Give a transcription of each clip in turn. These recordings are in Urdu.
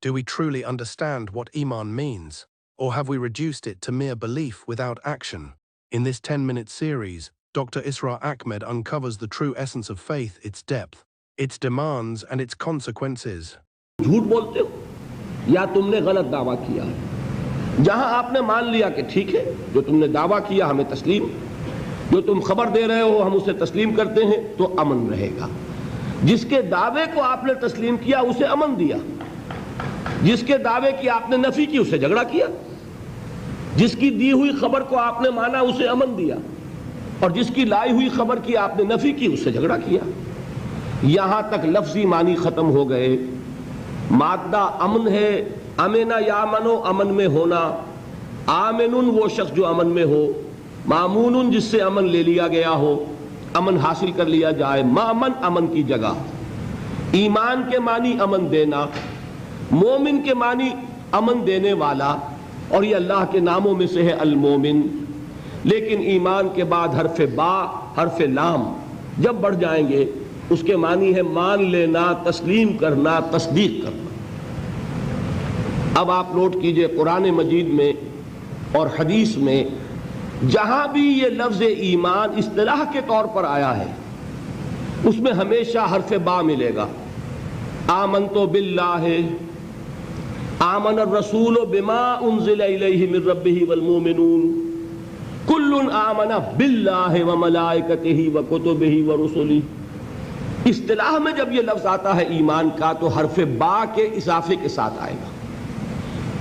Do we truly understand what Iman means? Or have we reduced it to mere belief without action? In this 10-minute series, Dr. Isra Ahmed uncovers the true essence of faith, its depth, its demands, and its consequences. جھوٹ بولتے ہو یا تم نے غلط دعویٰ کیا ہے، جہاں آپ نے مان لیا کہ ٹھیک ہے جو تم نے دعویٰ کیا ہمیں تسلیم، جو تم خبر دے رہے ہو ہم اسے تسلیم کرتے ہیں، تو امن رہے گا۔ جس کے دعوے کو آپ نے تسلیم کیا اسے امن دیا، جس کے دعوے کی آپ نے نفی کی اسے جھگڑا کیا، جس کی دی ہوئی خبر کو آپ نے مانا اسے امن دیا، اور جس کی لائی ہوئی خبر کی آپ نے نفی کی اس سے جھگڑا کیا۔ یہاں تک لفظی معنی ختم ہو گئے۔ مادہ امن ہے، امنا یا منو امن میں ہونا، آمنن وہ شخص جو امن میں ہو، مامون جس سے امن لے لیا گیا ہو، امن حاصل کر لیا جائے، مامن امن کی جگہ۔ ایمان کے معنی امن دینا، مومن کے معنی امن دینے والا، اور یہ اللہ کے ناموں میں سے ہے المومن۔ لیکن ایمان کے بعد حرف با حرف لام جب بڑھ جائیں گے اس کے معنی ہے مان لینا، تسلیم کرنا، تصدیق کرنا۔ اب آپ نوٹ کیجئے قرآن مجید میں اور حدیث میں جہاں بھی یہ لفظ ایمان اصطلاح کے طور پر آیا ہے اس میں ہمیشہ حرف با ملے گا۔ آمنت باللہ، آمن الرسول بما انزل الیہ من ربہ والمؤمنون، کل آمن باللہ وملائکتہ وکتبہ ورسلہ۔ اصطلاح میں جب یہ لفظ آتا ہے ایمان کا تو حرف با کے اضافے کے ساتھ آئے گا۔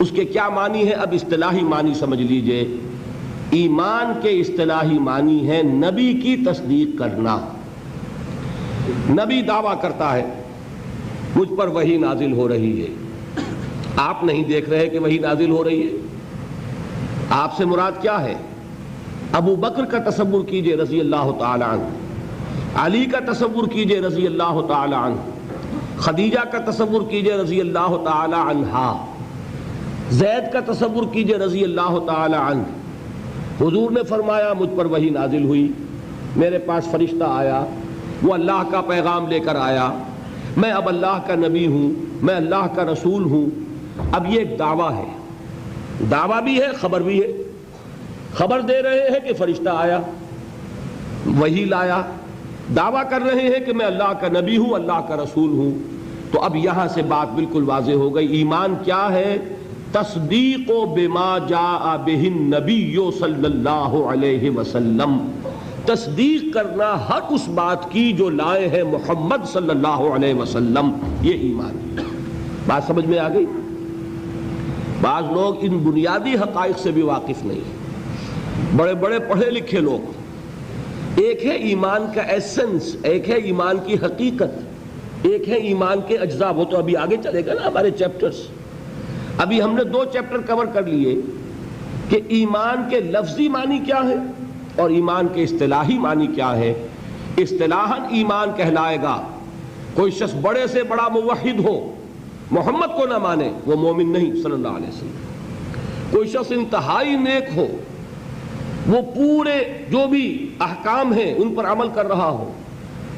اس کے کیا معنی ہے اب اصطلاحی معنی سمجھ لیجئے۔ ایمان کے اصطلاحی معنی ہے نبی کی تصدیق کرنا۔ نبی دعویٰ کرتا ہے مجھ پر وحی نازل ہو رہی ہے، آپ نہیں دیکھ رہے کہ وحی نازل ہو رہی ہے؟ آپ سے مراد کیا ہے؟ ابو بکر کا تصور کیجئے رضی اللہ تعالی عنہ، علی کا تصور کیجئے رضی اللہ تعالی عنہ، خدیجہ کا تصور کیجئے رضی اللہ تعالی عنہا، زید کا تصور کیجئے رضی اللہ تعالی عنہ۔ حضور نے فرمایا مجھ پر وحی نازل ہوئی، میرے پاس فرشتہ آیا، وہ اللہ کا پیغام لے کر آیا، میں اب اللہ کا نبی ہوں، میں اللہ کا رسول ہوں۔ اب یہ ایک دعویٰ ہے، دعویٰ بھی ہے خبر بھی ہے۔ خبر دے رہے ہیں کہ فرشتہ آیا، وحی لایا، دعویٰ کر رہے ہیں کہ میں اللہ کا نبی ہوں، اللہ کا رسول ہوں۔ تو اب یہاں سے بات بالکل واضح ہو گئی۔ ایمان کیا ہے؟ تصدیق بما جاء بہ النبی صلی اللہ علیہ وسلم، تصدیق کرنا ہر اس بات کی جو لائے ہیں محمد صلی اللہ علیہ وسلم، یہ ایمان ہے۔ بات سمجھ میں آ گئی؟ بعض لوگ ان بنیادی حقائق سے بھی واقف نہیں ہیں، بڑے بڑے پڑھے لکھے لوگ۔ ایک ہے ایمان کا ایسنس، ایک ہے ایمان کی حقیقت، ایک ہے ایمان کے اجزاء۔ وہ تو ابھی آگے چلے گا نا ہمارے چیپٹرز۔ ابھی ہم نے 2 چیپٹر کور کر لیے کہ ایمان کے لفظی معنی کیا ہے اور ایمان کے اصطلاحی معنی کیا ہے۔ اصطلاحاً ایمان کہلائے گا کوئی شخص بڑے سے بڑا موحد ہو، محمد کو نہ مانے، وہ مومن نہیں صلی اللہ علیہ وسلم۔ کوئی شخص انتہائی نیک ہو، وہ پورے جو بھی احکام ہیں ان پر عمل کر رہا ہو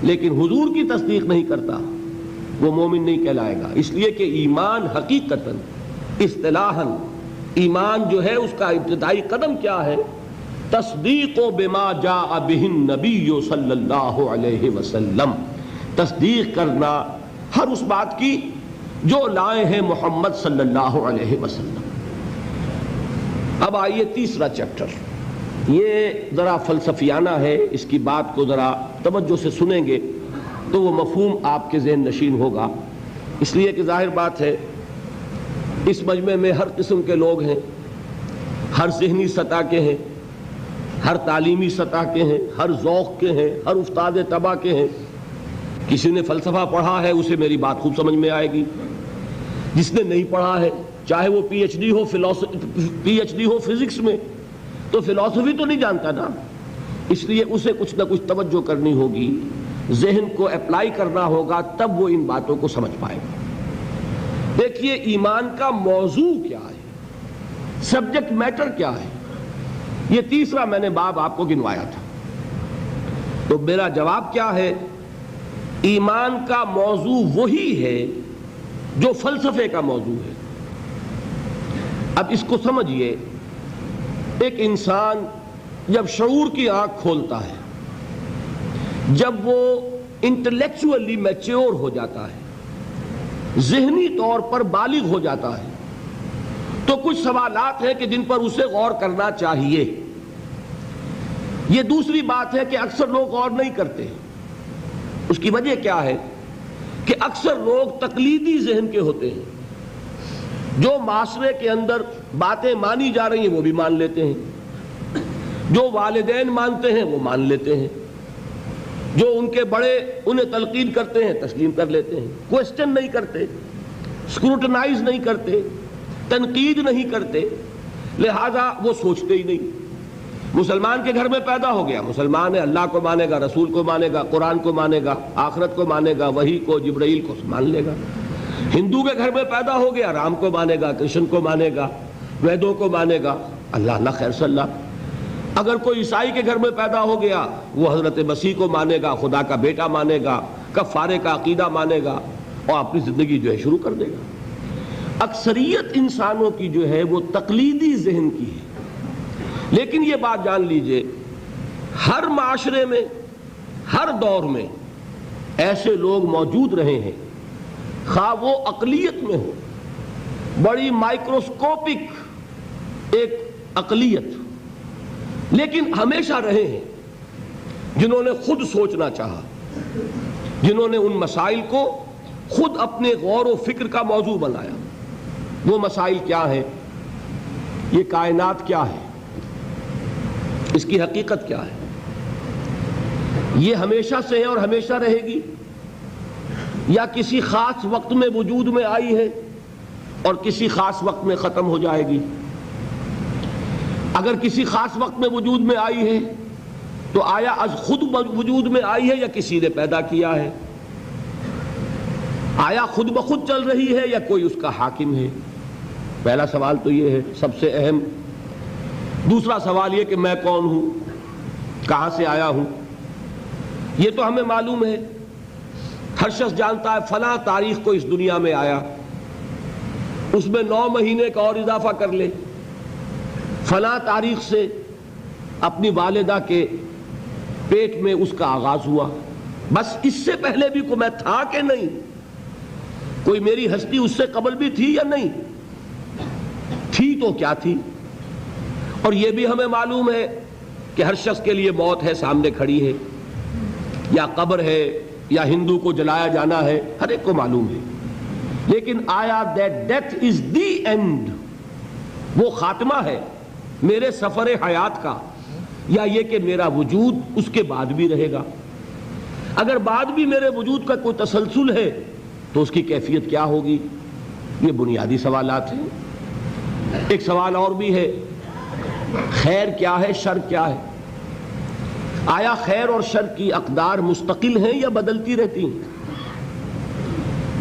لیکن حضور کی تصدیق نہیں کرتا، وہ مومن نہیں کہلائے گا۔ اس لیے کہ ایمان حقیقتاً، اصطلاحاً ایمان جو ہے اس کا ابتدائی قدم کیا ہے؟ تصدیق بما جاء بہ النبی صلی اللہ علیہ وسلم، تصدیق کرنا ہر اس بات کی جو لائے ہیں محمد صلی اللہ علیہ وسلم۔ اب آئیے تیسرا چیپٹر، یہ ذرا فلسفیانہ ہے، اس کی بات کو ذرا توجہ سے سنیں گے تو وہ مفہوم آپ کے ذہن نشین ہوگا۔ اس لیے کہ ظاہر بات ہے اس مجمع میں ہر قسم کے لوگ ہیں، ہر ذہنی سطح کے ہیں، ہر تعلیمی سطح کے ہیں، ہر ذوق کے ہیں، ہر استاد طبع کے ہیں۔ کسی نے فلسفہ پڑھا ہے اسے میری بات خوب سمجھ میں آئے گی، جس نے نہیں پڑھا ہے چاہے وہ پی ایچ ڈی ہو فزکس میں تو فلسفی تو نہیں جانتا نا، اس لیے اسے کچھ نہ کچھ توجہ کرنی ہوگی، ذہن کو اپلائی کرنا ہوگا، تب وہ ان باتوں کو سمجھ پائے گا۔ دیکھیے ایمان کا موضوع کیا ہے، سبجیکٹ میٹر کیا ہے، یہ تیسرا میں نے باب آپ کو گنوایا تھا۔ تو میرا جواب کیا ہے؟ ایمان کا موضوع وہی ہے جو فلسفے کا موضوع ہے۔ اب اس کو سمجھیے، ایک انسان جب شعور کی آنکھ کھولتا ہے، جب وہ انٹلیکچولی میچور ہو جاتا ہے، ذہنی طور پر بالغ ہو جاتا ہے، تو کچھ سوالات ہیں کہ جن پر اسے غور کرنا چاہیے۔ یہ دوسری بات ہے کہ اکثر لوگ غور نہیں کرتے۔ اس کی وجہ کیا ہے کہ اکثر لوگ تقلیدی ذہن کے ہوتے ہیں، جو معاشرے کے اندر باتیں مانی جا رہی ہیں وہ بھی مان لیتے ہیں، جو والدین مانتے ہیں وہ مان لیتے ہیں، جو ان کے بڑے انہیں تلقین کرتے ہیں تسلیم کر لیتے ہیں، کوسچن نہیں کرتے، اسکروٹنائز نہیں کرتے، تنقید نہیں کرتے، لہذا وہ سوچتے ہی نہیں۔ مسلمان کے گھر میں پیدا ہو گیا، مسلمان ہے، اللہ کو مانے گا، رسول کو مانے گا، قرآن کو مانے گا، آخرت کو مانے گا، وحی کو، جبرائیل کو مان لے گا۔ ہندو کے گھر میں پیدا ہو گیا، رام کو مانے گا، کرشن کو مانے گا، ویدوں کو مانے گا، اللہ خیر صلی اللہ۔ اگر کوئی عیسائی کے گھر میں پیدا ہو گیا، وہ حضرت مسیح کو مانے گا، خدا کا بیٹا مانے گا، کفارے کا عقیدہ مانے گا، اور اپنی زندگی جو ہے شروع کر دے گا۔ اکثریت انسانوں کی جو ہے وہ تقلیدی ذہن کی ہے۔ لیکن یہ بات جان لیجئے، ہر معاشرے میں، ہر دور میں ایسے لوگ موجود رہے ہیں، خواہ وہ اقلیت میں ہو، بڑی مائکروسکوپک ایک اقلیت، لیکن ہمیشہ رہے ہیں جنہوں نے خود سوچنا چاہا، جنہوں نے ان مسائل کو خود اپنے غور و فکر کا موضوع بنایا۔ وہ مسائل کیا ہیں؟ یہ کائنات کیا ہے؟ اس کی حقیقت کیا ہے؟ یہ ہمیشہ سے ہے اور ہمیشہ رہے گی، یا کسی خاص وقت میں وجود میں آئی ہے اور کسی خاص وقت میں ختم ہو جائے گی؟ اگر کسی خاص وقت میں وجود میں آئی ہے تو آیا از خود وجود میں آئی ہے یا کسی نے پیدا کیا ہے؟ آیا خود بخود چل رہی ہے یا کوئی اس کا حاکم ہے؟ پہلا سوال تو یہ ہے، سب سے اہم۔ دوسرا سوال یہ کہ میں کون ہوں، کہاں سے آیا ہوں؟ یہ تو ہمیں معلوم ہے، ہر شخص جانتا ہے فلاں تاریخ کو اس دنیا میں آیا، اس میں 9 مہینے کا اور اضافہ کر لے، فلاں تاریخ سے اپنی والدہ کے پیٹ میں اس کا آغاز ہوا۔ بس اس سے پہلے بھی کوئی میں تھا کہ نہیں؟ کوئی میری ہستی اس سے قبل بھی تھی یا نہیں تھی؟ تو کیا تھی؟ اور یہ بھی ہمیں معلوم ہے کہ ہر شخص کے لیے موت ہے، سامنے کھڑی ہے، یا قبر ہے، یا ہندو کو جلایا جانا ہے، ہر ایک کو معلوم ہے۔ لیکن آیا that death is the end، وہ خاتمہ ہے میرے سفر حیات کا، یا یہ کہ میرا وجود اس کے بعد بھی رہے گا؟ اگر بعد بھی میرے وجود کا کوئی تسلسل ہے تو اس کی کیفیت کیا ہوگی؟ یہ بنیادی سوالات ہیں۔ ایک سوال اور بھی ہے، خیر کیا ہے، شر کیا ہے؟ آیا خیر اور شر کی اقدار مستقل ہیں یا بدلتی رہتی ہیں؟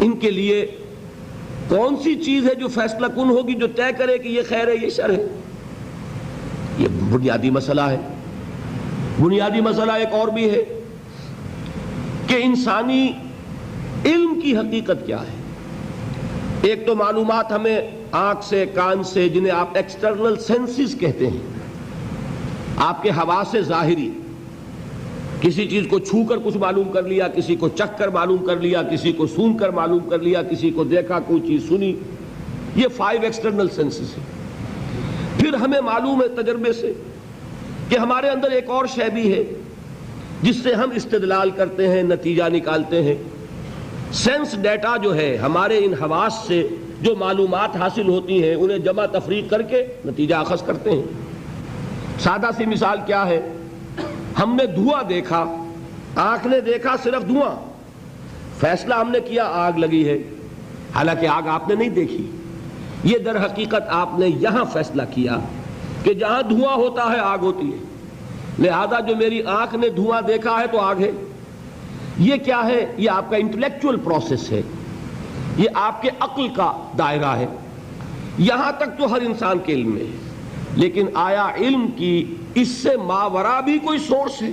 ان کے لیے کون سی چیز ہے جو فیصلہ کن ہوگی، جو طے کرے کہ یہ خیر ہے یہ شر ہے؟ یہ بنیادی مسئلہ ہے۔ بنیادی مسئلہ ایک اور بھی ہے کہ انسانی علم کی حقیقت کیا ہے؟ ایک تو معلومات ہمیں آنکھ سے، کان سے، جنہیں آپ ایکسٹرنل سینسز کہتے ہیں، آپ کے حواس ظاہری، کسی چیز کو چھو کر کچھ معلوم کر لیا، کسی کو چکھ کر معلوم کر لیا، کسی کو سون کر معلوم کر لیا، کسی کو دیکھا، کوئی چیز سنی، یہ 5 ایکسٹرنل سینسز ہیں۔ پھر ہمیں معلوم ہے تجربے سے کہ ہمارے اندر ایک اور شے بھی ہے جس سے ہم استدلال کرتے ہیں، نتیجہ نکالتے ہیں۔ سینس ڈیٹا جو ہے، ہمارے ان حواس سے جو معلومات حاصل ہوتی ہیں انہیں جمع تفریق کر کے نتیجہ اخذ کرتے ہیں۔ سادہ سی مثال کیا ہے؟ ہم نے دھواں دیکھا، آنکھ نے دیکھا صرف دھواں، فیصلہ ہم نے کیا آگ لگی ہے، حالانکہ آگ آپ نے نہیں دیکھی۔ یہ در حقیقت آپ نے یہاں فیصلہ کیا کہ جہاں دھواں ہوتا ہے آگ ہوتی ہے، لہذا جو میری آنکھ نے دھواں دیکھا ہے تو آگ ہے۔ یہ کیا ہے؟ یہ آپ کا انٹلیکچول پروسیس ہے، یہ آپ کے عقل کا دائرہ ہے۔ یہاں تک تو ہر انسان کے علم میں ہے، لیکن آیا علم کی اس سے ماورا بھی کوئی سورس ہے؟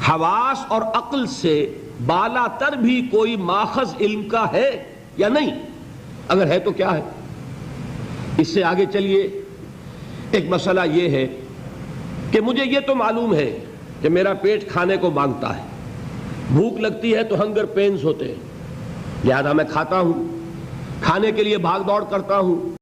حواس اور عقل سے بالا تر بھی کوئی ماخذ علم کا ہے؟ یا نہیں؟ اگر ہے تو کیا ہے؟ اس سے آگے چلیے، ایک مسئلہ یہ ہے کہ مجھے یہ تو معلوم ہے کہ میرا پیٹ کھانے کو مانگتا ہے، بھوک لگتی ہے تو ہنگر پینز ہوتے ہیں، لہذا میں کھاتا ہوں، کھانے کے لیے بھاگ دوڑ کرتا ہوں،